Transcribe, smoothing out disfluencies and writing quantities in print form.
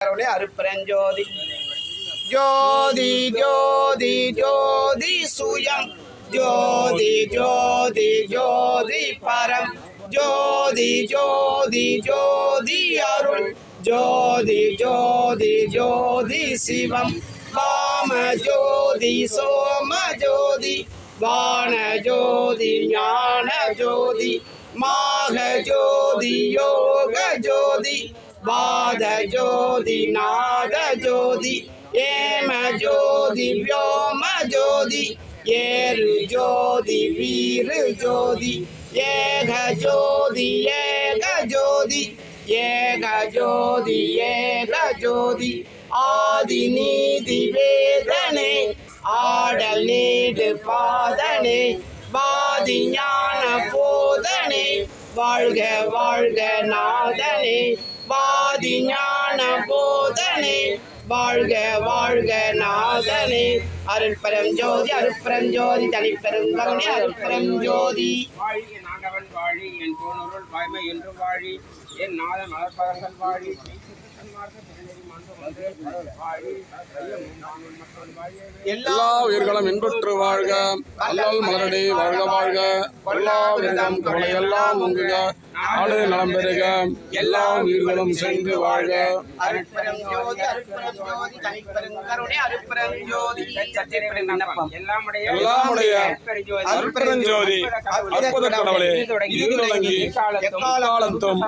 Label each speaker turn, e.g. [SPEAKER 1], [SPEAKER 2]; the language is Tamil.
[SPEAKER 1] அருப்பரஞ்சோதி ஜோதி ஜோதி ஜோதி சுயம் ஜோதி ஜோதி ஜோதி பரம் ஜோதி ஜோதி ஜோதி அருள் ஜோதி ஜோதி ஜோதி சிவம் வாம ஜோதி சோம ஜோதி வான ஜோதி ஞான ஜோதி மாக ஜோதி யோக ஜோதி வாத ஜோதி நாத ஜோதி ஏம ஜோதி व्योम ஜோதி ஏரு ஜோதி வீரு ஜோதி ஏக ஜோதி ஏக ஜோதி ஏக ஜோதி ஏக ஜோதி ஆதி நீதி வேதனே ஆடல் நீடு பாதனே வாதி ஞான போதனே வாழ்க வாழ்க நாதனே வாதி ஞான போதனே வாழ்க வாழ்க நாதனே அருட்பரம் ஜோதி அருட்பரம் ஜோதி தனிப்பெருங்கருணை அருட்பரம் ஜோதி
[SPEAKER 2] வாழி என் ஆண்டவன் வாழி என் தோணுருள் வாய்மை என்று வாழி என் நாதன் மலர்பதங்கள் வாழி
[SPEAKER 3] எல்லா உயிர்களும் இன்புற்று வாழ்க அல்லல் மலரடி வாழ்க வாழ்க எல்லா விரதம் கவலை எல்லாம் உங்குக நாடு நலம் பெறுக எல்லா உயிர்களும் சேர்ந்து வாழ்க
[SPEAKER 1] அருட்பரம் ஜோதி அருட்பரம் ஜோதி தனிப்பெருங்கருணை அருட்பரம் ஜோதி
[SPEAKER 3] எல்லாமுடைய அருட்பெருஞ்சோதி அற்புத கடவுளே இது தொடங்கி எக்காலத்தும்